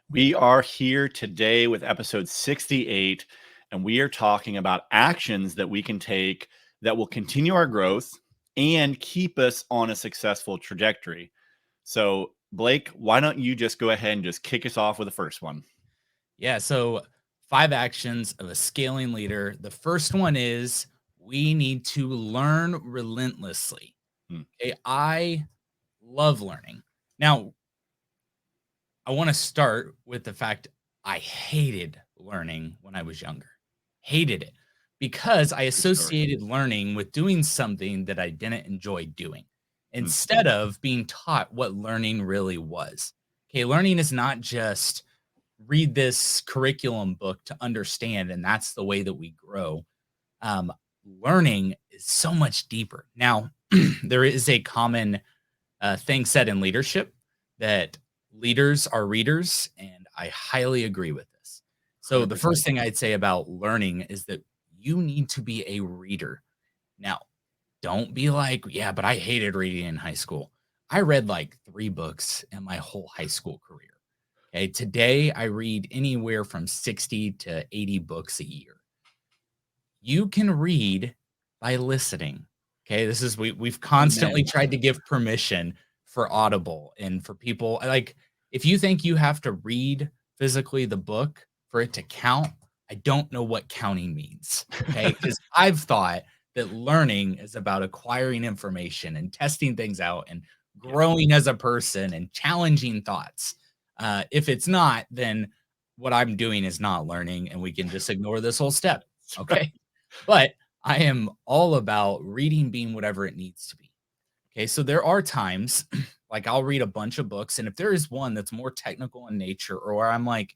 We are here today with episode 68, and we are talking about actions that we can take that will continue our growth and keep us on a successful trajectory. So, Blake, why don't you just go ahead and just kick us off with the first one? Yeah, so 5 actions of a scaling leader. The first one is we need to learn relentlessly. Hmm. Okay, I love learning. Now, I want to start with the fact I hated learning when I was younger. Hated it because I True story. associated learning with doing something that I didn't enjoy doing Hmm. instead of being taught what learning really was. Okay, learning is not just read this curriculum book to understand, and that's the way that we grow. Learning is so much deeper. Now, there is a common thing said in leadership that leaders are readers, and I highly agree with this. So, the 100%. first thing I'd say about learning is that you need to be a reader. Now, don't be like, yeah, but I hated reading in high school. I read like 3 books in my whole high school career. Okay. Today, I read anywhere from 60 to 80 books a year. You can read by listening. Okay. We've constantly Amen. tried to give permission for Audible and for people like if you think you have to read physically the book for it to count, I don't know what counting means. Okay. Because I've thought that learning is about acquiring information and testing things out and Yeah. growing as a person and challenging thoughts. If it's not, then what I'm doing is not learning, and we can just ignore this whole step. Okay. But I am all about reading being whatever it needs to be. Okay. So there are times like I'll read a bunch of books, and if there is one that's more technical in nature, or where I'm like,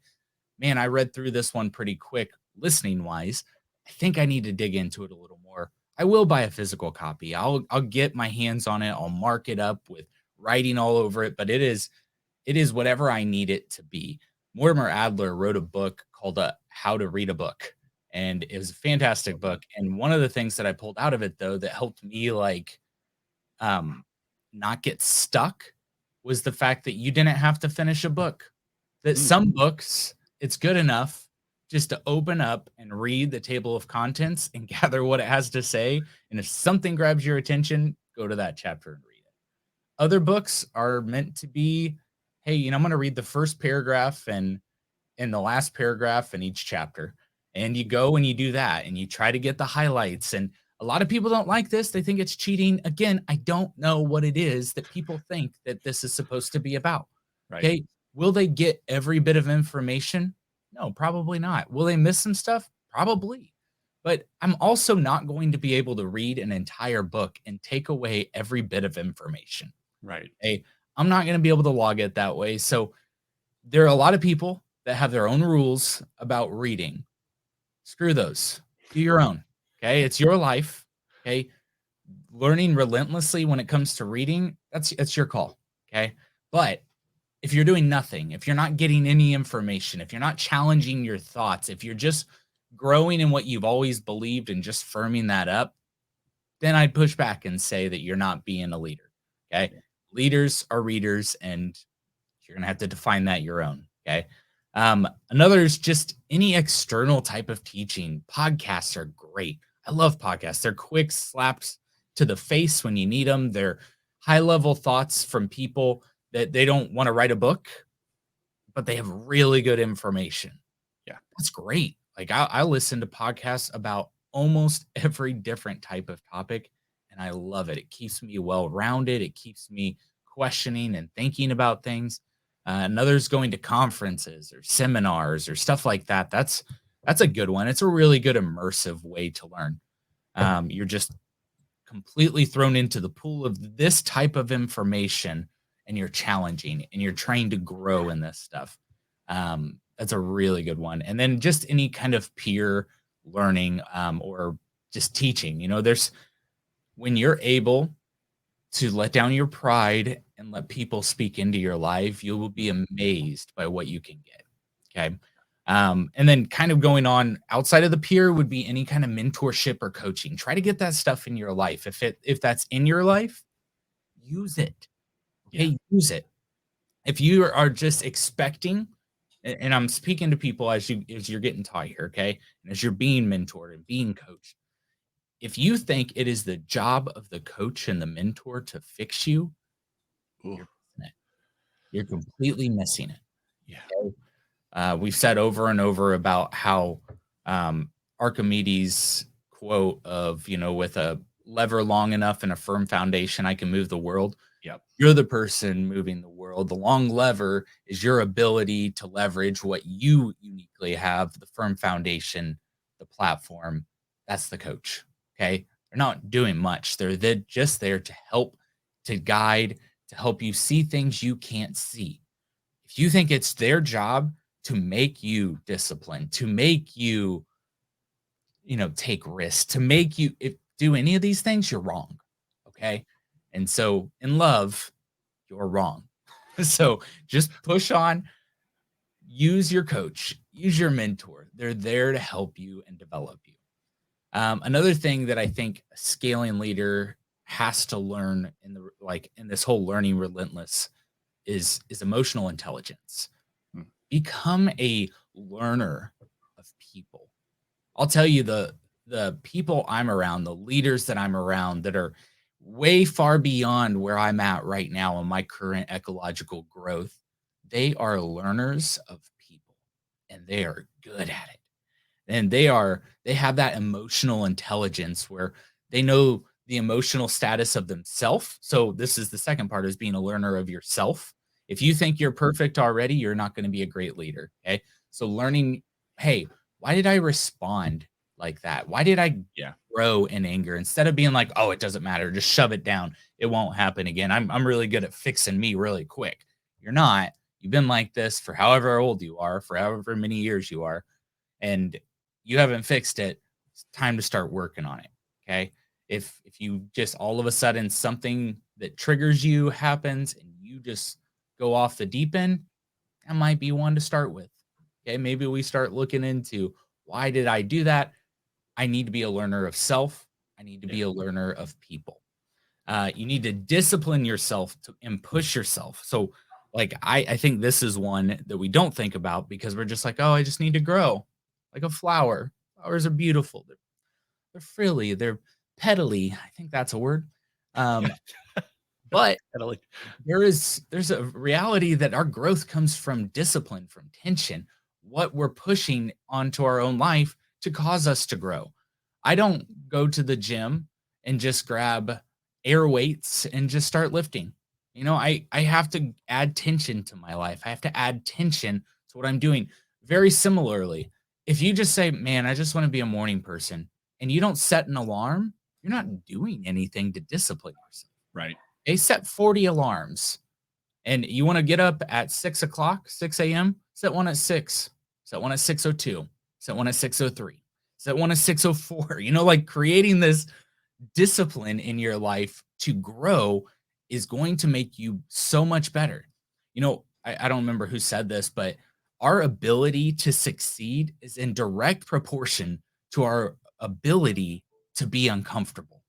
man, I read through this one pretty quick listening wise, I think I need to dig into it a little more. I will buy a physical copy. I'll get my hands on it. I'll mark it up with writing all over it, but it is whatever I need it to be. Mortimer Adler wrote a book called How to Read a Book, and it was a fantastic book. And one of the things that I pulled out of it, though, that helped me um, not get stuck was the fact that you didn't have to finish a book. That Hmm. some books, it's good enough just to open up and read the table of contents and gather what it has to say. And if something grabs your attention, go to that chapter and read it. Other books are meant to be, hey, I'm going to read the first paragraph and in the last paragraph in each chapter. And you go and you do that and you try to get the highlights. And a lot of people don't like this. They think it's cheating. Again, I don't know what it is that people think that this is supposed to be about. Right. Okay. Will they get every bit of information? No, probably not. Will they miss some stuff? Probably. But I'm also not going to be able to read an entire book and take away every bit of information. Right. Okay. I'm not going to be able to log it that way. So there are a lot of people that have their own rules about reading. Screw those. Do your own. Okay. It's your life. Okay. Learning relentlessly when it comes to reading, that's your call. Okay. But if you're doing nothing, if you're not getting any information, if you're not challenging your thoughts, if you're just growing in what you've always believed and just firming that up, then I'd push back and say that you're not being a leader. Okay. Yeah. Leaders are readers, and you're going to have to define that your own. Okay. Another is just any external type of teaching. Podcasts are great. I love podcasts. They're quick slaps to the face when you need them. They're high level thoughts from people that they don't want to write a book, but they have really good information. Yeah. That's great. Like I listen to podcasts about almost every different type of topic, and I love it. It keeps me well rounded. It keeps me questioning and thinking about things. Another's going to conferences or seminars or stuff like that. That's a good one. It's a really good immersive way to learn. You're just completely thrown into the pool of this type of information, and you're challenging and you're trying to grow in this stuff. That's a really good one. And then just any kind of peer learning, or just teaching. There's when you're able to let down your pride and let people speak into your life, you will be amazed by what you can get. Okay. And then kind of going on outside of the peer would be any kind of mentorship or coaching. Try to get that stuff in your life. If that's in your life, use it. Yeah. Okay, use it. If you are just expecting And I'm speaking to people as you're getting taught here, okay? And as you're being mentored and being coached. If you think it is the job of the coach and the mentor to fix you, Ooh, you're missing it. You're completely missing it. yeah. We've said over and over about how Archimedes' quote of, with a lever long enough and a firm foundation, I can move the world. Yep. You're the person moving the world. The long lever is your ability to leverage what you uniquely have, the firm foundation, the platform. That's the coach. Okay. They're not doing much. They're just there to help, to guide, to help you see things you can't see. If you think it's their job to make you disciplined, to make you, take risks, to make you do any of these things, you're wrong. Okay. And so in love, you're wrong. So just push on, use your coach, use your mentor. They're there to help you and develop you. Another thing that I think a scaling leader has to learn in this whole learning relentless is emotional intelligence. Mm. Become a learner of people. I'll tell you the people I'm around, the leaders that I'm around that are way far beyond where I'm at right now in my current ecological growth, they are learners of people and they are good at it. And they have that emotional intelligence where they know the emotional status of themselves. So this is the second part, is being a learner of yourself. If you think you're perfect already, you're not going to be a great leader. Okay. So learning, hey, why did I respond like that? Why did I Yeah. grow in anger instead of being like, oh, it doesn't matter, just shove it down, it won't happen again. I'm really good at fixing me really quick. You're not. You've been like this for however old you are, for however many years you are, and you haven't fixed it. It's time to start working on it. Okay. If you just all of a sudden something that triggers you happens and you just go off the deep end, that might be one to start with. Okay. Maybe we start looking into, why did I do that? I need to be a learner of self. I need to be a learner of people. You need to discipline yourself and push yourself. So, like, I think this is one that we don't think about because we're just like, oh, I just need to grow like a flower. Flowers are beautiful. They're frilly. They're petally. I think that's a word. Um, but Totally. there's a reality that our growth comes from discipline, from tension, what we're pushing onto our own life to cause us to grow. I don't go to the gym and just grab air weights and just start lifting. I have to add tension to my life. I have to add tension to what I'm doing. Very similarly, if you just say, man, I just want to be a morning person, and you don't set an alarm, you're not doing anything to discipline yourself. Right. They set 40 alarms, and you want to get up at 6 o'clock, 6 a.m., set one at 6, set one at 6:02, set one at 6:03, set one at 6:04. Like creating this discipline in your life to grow is going to make you so much better. I don't remember who said this, but our ability to succeed is in direct proportion to our ability to be uncomfortable.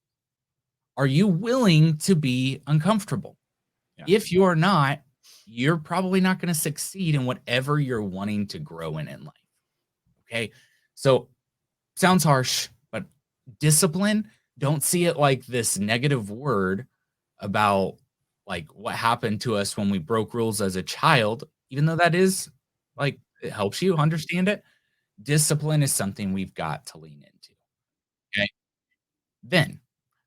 Are you willing to be uncomfortable? Yeah. If you're not, you're probably not going to succeed in whatever you're wanting to grow in life. Okay. So, sounds harsh, but discipline, don't see it like this negative word about like what happened to us when we broke rules as a child, even though that is like it helps you understand it. Discipline is something we've got to lean into. Okay. Then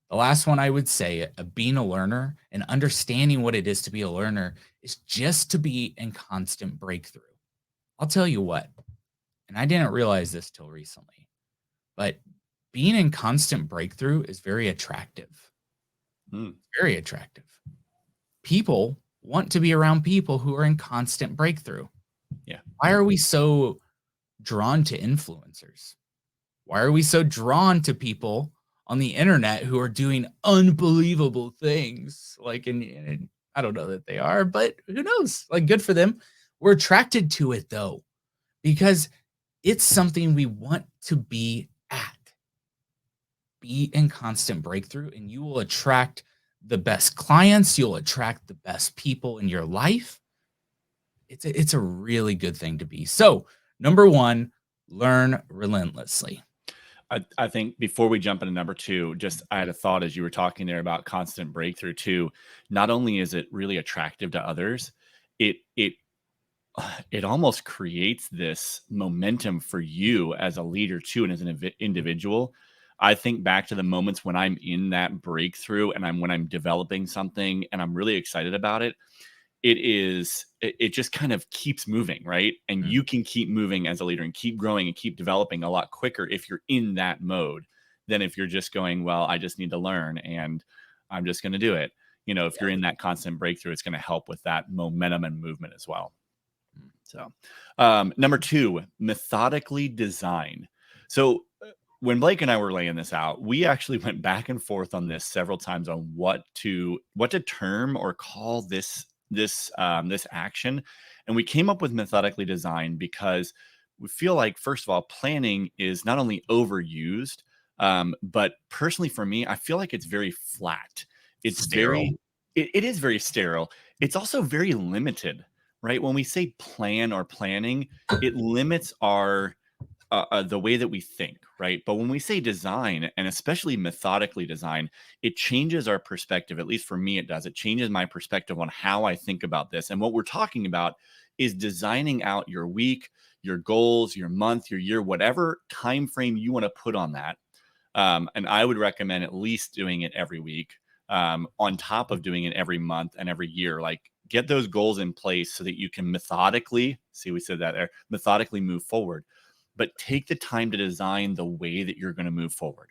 the last one I would say, being a learner and understanding what it is to be a learner, is just to be in constant breakthrough. I'll tell you what, and I didn't realize this till recently, but being in constant breakthrough is very attractive. Mm. Very attractive. People want to be around people who are in constant breakthrough. Yeah. Why are we so drawn to influencers? Why are we so drawn to people on the internet who are doing unbelievable things? Like, and I don't know that they are, but who knows? Like, good for them. We're attracted to it though, because it's something we want to be at. Be in constant breakthrough, and you will attract the best clients. You'll attract the best people in your life. It's a really good thing to be. So, number 1, learn relentlessly. I think before we jump into number two, just I had a thought as you were talking there about constant breakthrough too. Not only is it really attractive to others, it it almost creates this momentum for you as a leader too, and as an individual. I think back to the moments when I'm in that breakthrough and when I'm developing something and I'm really excited about it. It just kind of keeps moving, right? And Mm. you can keep moving as a leader and keep growing and keep developing a lot quicker if you're in that mode than if you're just going, well, I just need to learn and I'm just going to do it. If you're Yeah. in that constant breakthrough, it's going to help with that momentum and movement as well. Mm. So, number two, methodically design. So, when Blake and I were laying this out, we actually went back and forth on this several times on what to term or call this action, and we came up with methodically design because we feel like, first of all, planning is not only overused, but personally for me, I feel like it's very flat. It's Sterile. very, it is very sterile. It's also very limited, right? When we say plan or planning, it limits our the way that we think, right? But when we say design, and especially methodically design, it changes our perspective. At least for me, it does. It changes my perspective on how I think about this. And what we're talking about is designing out your week, your goals, your month, your year, whatever time frame you want to put on that. And I would recommend at least doing it every week, on top of doing it every month and every year. Like, get those goals in place so that you can methodically see, we said that there, methodically move forward, but take the time to design the way that you're going to move forward,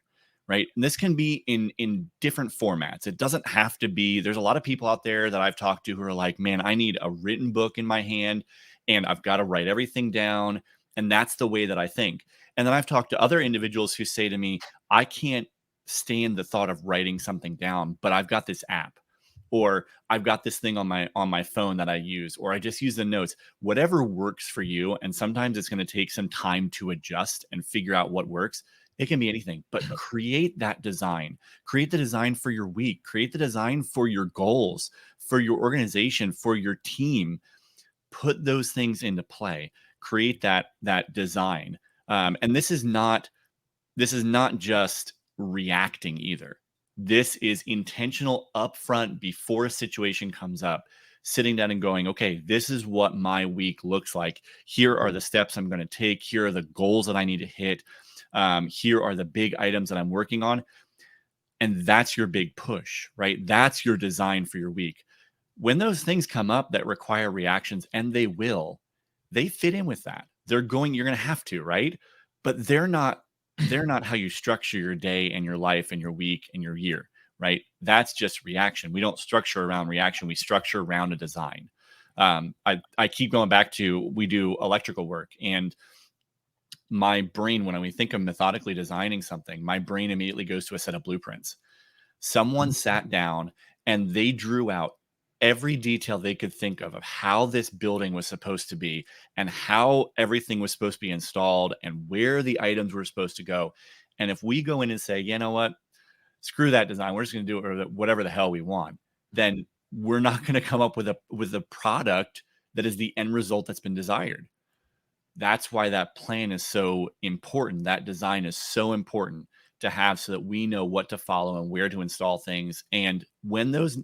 right? And this can be in different formats. It doesn't have to be. There's a lot of people out there that I've talked to who are like, man, I need a written book in my hand and I've got to write everything down, and that's the way that I think. And then I've talked to other individuals who say to me, I can't stand the thought of writing something down, but I've got this app, or I've got this thing on my phone that I use, or I just use the notes. Whatever works for you, and sometimes it's going to take some time to adjust and figure out what works. It can be anything, but create that design. Create the design for your week. Create the design for your goals, for your organization, for your team. Put those things into play. Create that design. And this is not just reacting either. This is intentional upfront before a situation comes up, sitting down and going, okay, this is what my week looks like. Here are the steps I'm going to take. Here are the goals that I need to hit. Here are the big items that I'm working on. And that's your big push, right? That's your design for your week. When those things come up that require reactions, and they fit in with that. You're going to have to, right? But they're not how you structure your day and your life and your week and your year, right? That's just reaction. We don't structure around reaction. We structure around a design. I keep going back to, we do electrical work, and my brain, when we think of methodically designing something, my brain immediately goes to a set of blueprints. Someone sat down and they drew out every detail they could think of how this building was supposed to be, and how everything was supposed to be installed, and where the items were supposed to go. And if we go in and say, you know what, screw that design, we're just going to do it, or whatever the hell we want, then we're not going to come up with a product that is the end result that's been desired. That's why that plan is so important. That design is so important to have, so that we know what to follow and where to install things. And when those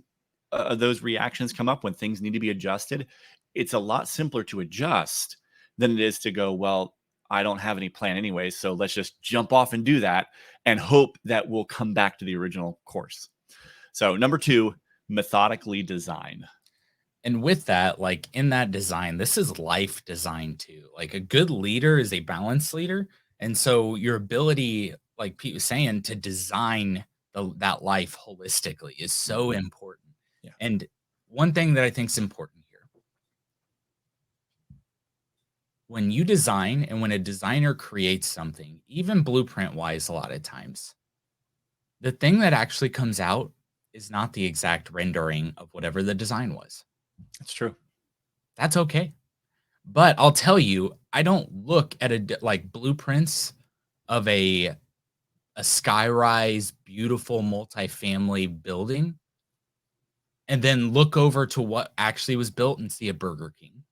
reactions come up, when things need to be adjusted, it's a lot simpler to adjust than it is to go, well, I don't have any plan anyway, so let's just jump off and do that and hope that we'll come back to the original course. So number two, methodically design. And with that, like in that design, this is life design too. Like a good leader is a balanced leader. And so your ability, like Pete was saying, to design that life holistically is so important. Yeah. And one thing that I think is important here, when you design and when a designer creates something, even blueprint wise, a lot of times, the thing that actually comes out is not the exact rendering of whatever the design was. That's true. That's okay. But I'll tell you, I don't look at like blueprints of a skyrise, beautiful multifamily building, and then look over to what actually was built and see a Burger King.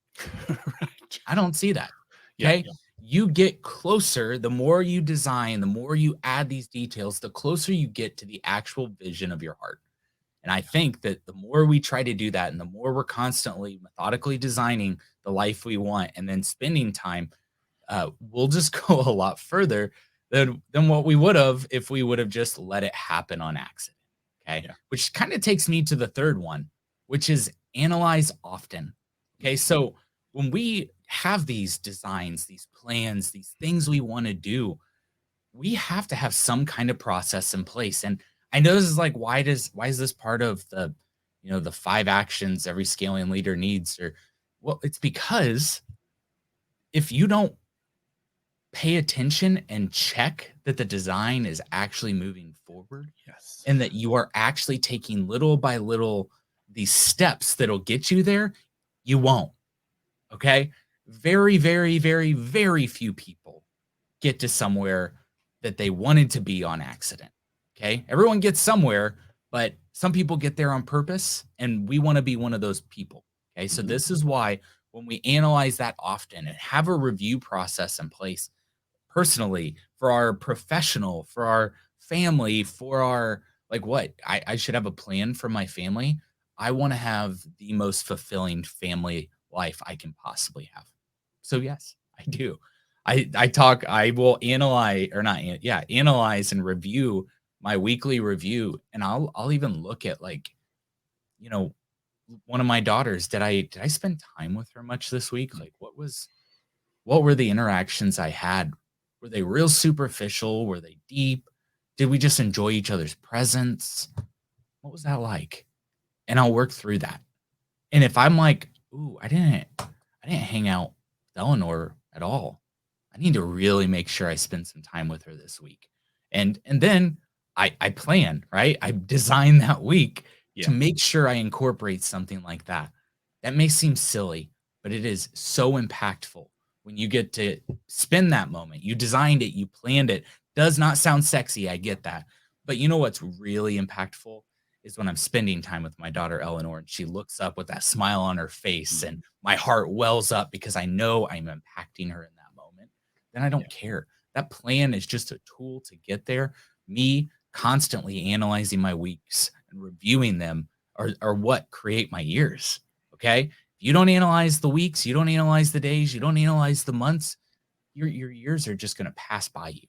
Right. I don't see that. Yeah. Okay. You get closer, the more you design, the more you add these details, the closer you get to the actual vision of your heart. And I think that the more we try to do that and the more we're constantly methodically designing the life we want and then spending time, we'll just go a lot further than what we would have if we would have just let it happen on accident. Okay. Yeah. Which kind of takes me to the third one, which is analyze often. Okay. So when we have these designs, these plans, these things we want to do, we have to have some kind of process in place. And I know this is like, why is this part of the, the 5 actions every scaling leader needs? Or well, it's because if you don't pay attention and check that the design is actually moving forward Yes. and that you are actually taking little by little these steps that'll get you there, you won't. Okay. Very, very, very, very few people get to somewhere that they wanted to be on accident. Okay. Everyone gets somewhere, but some people get there on purpose, and we want to be one of those people. Okay. So, Mhm. this is why when we analyze that often and have a review process in place, personally, for our professional, for our family, for our like what I should have a plan for my family. I want to have the most fulfilling family life I can possibly have. So yes, I do. I will analyze or not yeah, analyze and review my weekly review, and I'll even look at like, you know, one of my daughters, did I spend time with her much this week? Like what were the interactions I had? Were they real superficial? Were they deep? Did we just enjoy each other's presence? What was that like? And I'll work through that. And if I'm like, "Ooh, I didn't hang out with Eleanor at all. I need to really make sure I spend some time with her this week." And then I plan, right? I design that week to Yeah. make sure I incorporate something like that. That may seem silly, but it is so impactful when you get to spend that moment. You designed it, you planned it. Does not sound sexy, I get that. But you know what's really impactful is when I'm spending time with my daughter Eleanor and she looks up with that smile on her face Mhm. and my heart wells up because I know I'm impacting her in that moment. Then I Yeah. don't care. That plan is just a tool to get there. Me constantly analyzing my weeks and reviewing them are what create my years. Okay. If you don't analyze the weeks, you don't analyze the days, you don't analyze the months, your years are just going to pass by you.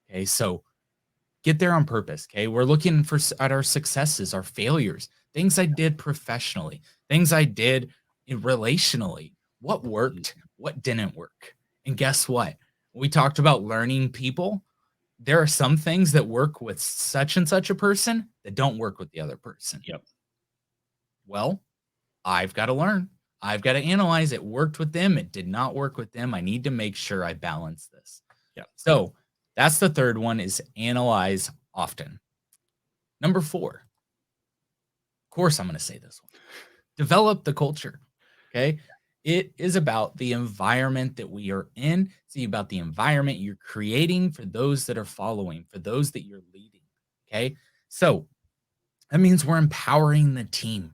Okay. So get there on purpose. Okay. We're looking at our successes, our failures, things I did professionally, things I did relationally. What Mhm. worked? What didn't work? And guess what? We talked about learning people. There are some things that work with such and such a person that don't work with the other person. Yep. Well, I've got to learn. I've got to analyze it worked with them. It did not work with them. I need to make sure I balance this. Yep. So that's the third one is analyze often. Number 4, of course, I'm going to say this one. Develop the culture. Okay. It is about the environment that we are in. It's about the environment you're creating for those that are following, for those that you're leading. Okay. So that means we're empowering the team.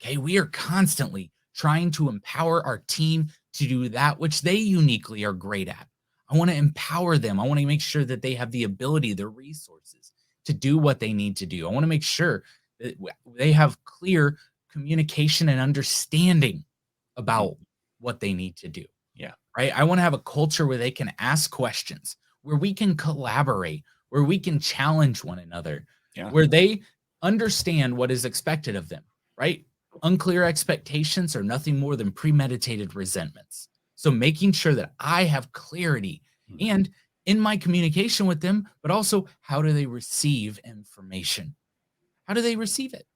Okay. We are constantly trying to empower our team to do that which they uniquely are great at. I want to empower them. I want to make sure that they have the ability, the resources to do what they need to do. I want to make sure that they have clear communication and understanding about Mhm. what they need to do, Yeah. right? I want to have a culture where they can ask questions, where we can collaborate, where we can challenge one another, Yeah. where they understand what is expected of them, right? Unclear expectations are nothing more than premeditated resentments. So making sure that I have clarity Mhm. and in my communication with them, but also how do they receive information? How do they receive it?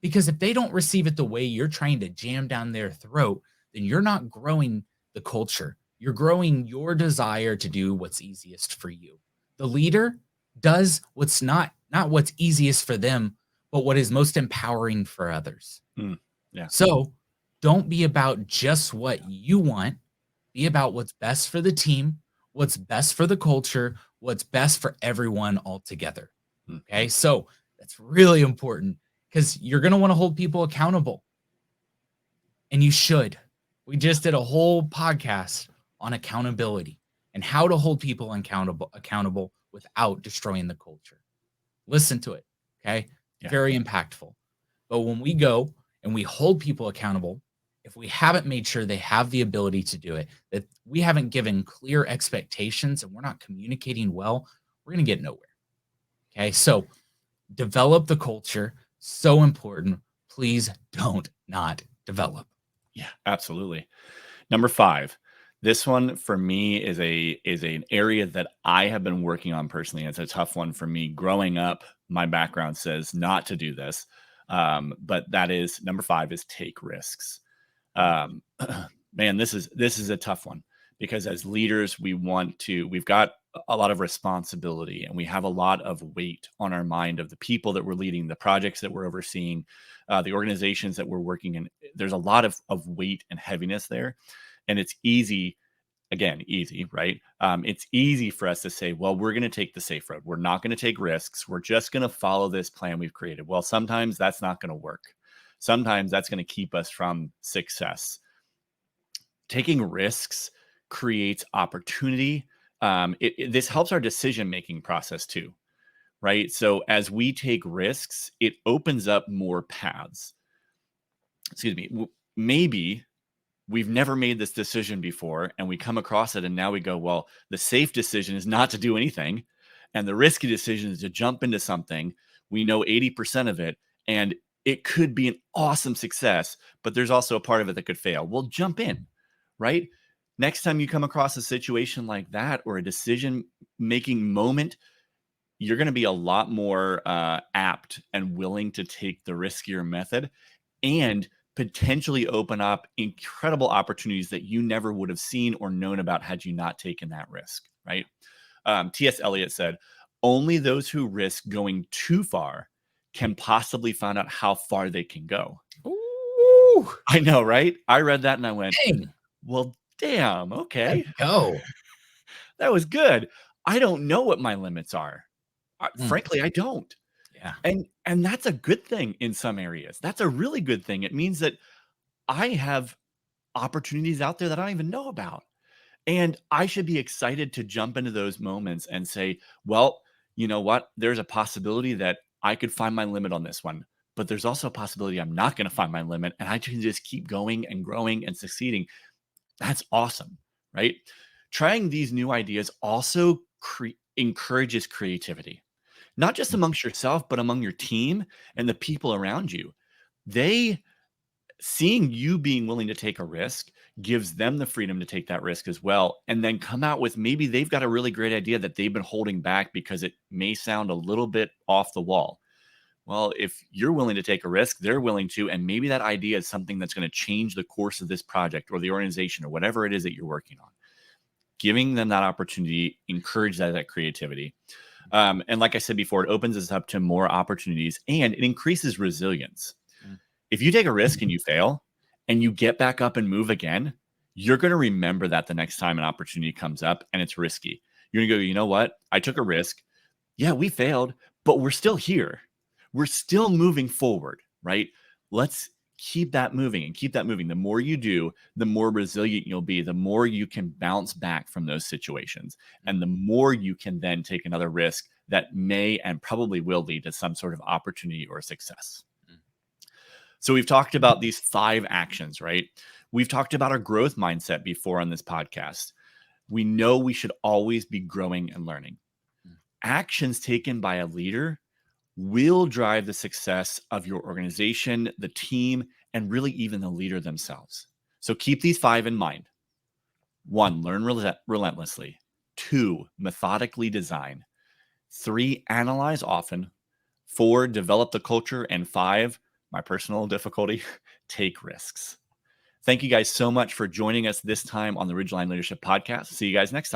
Because if they don't receive it the way you're trying to jam down their throat, then you're not growing the culture. You're growing your desire to do what's easiest for you. The leader does what's not what's easiest for them, but what is most empowering for others. Mm. Yeah. So, don't be about just what you want. Be about what's best for the team, what's best for the culture, what's best for everyone altogether. Okay. Mhm. So that's really important because you're going to want to hold people accountable and you should. We just did a whole podcast on accountability and how to hold people accountable without destroying the culture. Listen to it. Okay. Yeah. Very impactful. But when we go and we hold people accountable, if we haven't made sure they have the ability to do it, that we haven't given clear expectations and we're not communicating well, we're going to get nowhere. Okay. So develop the culture. So important. Please don't not develop. Yeah, absolutely. Number 5. This one for me is an area that I have been working on personally. It's a tough one for me. Growing up, my background says not to do this. But that is number 5 is take risks. Um, man, this is a tough one because as leaders, we've got a lot of responsibility and we have a lot of weight on our mind of the people that we're leading, the projects that we're overseeing, the organizations that we're working in. There's a lot of weight and heaviness there. And it's easy, again, easy, right? It's easy for us to say, well, we're going to take the safe road. We're not going to take risks. We're just going to follow this plan we've created. Well, sometimes that's not going to work. Sometimes that's going to keep us from success. Taking risks creates opportunity. This helps our decision-making process too, right? So as we take risks, it opens up more paths. Excuse me. Maybe we've never made this decision before and we come across it and now we go, well, the safe decision is not to do anything. And the risky decision is to jump into something. We know 80% of it and it could be an awesome success, but there's also a part of it that could fail. We'll jump in, right? Next time you come across a situation like that or a decision making moment, you're going to be a lot more apt and willing to take the riskier method and potentially open up incredible opportunities that you never would have seen or known about had you not taken that risk, right? T.S. Eliot said, only those who risk going too far can possibly find out how far they can go. Ooh, I know, right? I read that and I went, dang, well, damn, okay. let's go. That was good. I don't know what my limits are. Frankly, I don't. Yeah. And that's a good thing in some areas. That's a really good thing. It means that I have opportunities out there that I don't even know about. And I should be excited to jump into those moments and say, well, you know what? There's a possibility that I could find my limit on this one, but there's also a possibility I'm not going to find my limit and I can just keep going and growing and succeeding. That's awesome, right? Trying these new ideas also encourages creativity, not just amongst yourself, but among your team and the people around you. They seeing you being willing to take a risk gives them the freedom to take that risk as well and then come out with maybe they've got a really great idea that they've been holding back because it may sound a little bit off the wall. Well, if you're willing to take a risk, they're willing to, and maybe that idea is something that's going to change the course of this project or the organization or whatever it is that you're working on. Giving them that opportunity, encourage that creativity. And like I said before, it opens us up to more opportunities and it increases resilience. If you take a risk and you fail and you get back up and move again, you're going to remember that the next time an opportunity comes up and it's risky. You're going to go, you know what? I took a risk. Yeah, we failed, but we're still here. We're still moving forward, right? Let's keep that moving and keep that moving. The more you do, the more resilient you'll be, the more you can bounce back from those situations, and the more you can then take another risk that may and probably will lead to some sort of opportunity or success. So we've talked about these 5 actions, right? We've talked about our growth mindset before on this podcast. We know we should always be growing and learning. Actions taken by a leader will drive the success of your organization, the team, and really even the leader themselves. So keep these 5 in mind. 1, learn relentlessly. 2, methodically design. 3, analyze often. 4, develop the culture. And 5, my personal difficulty, take risks. Thank you guys so much for joining us this time on the Ridgeline Leadership Podcast. See you guys next time.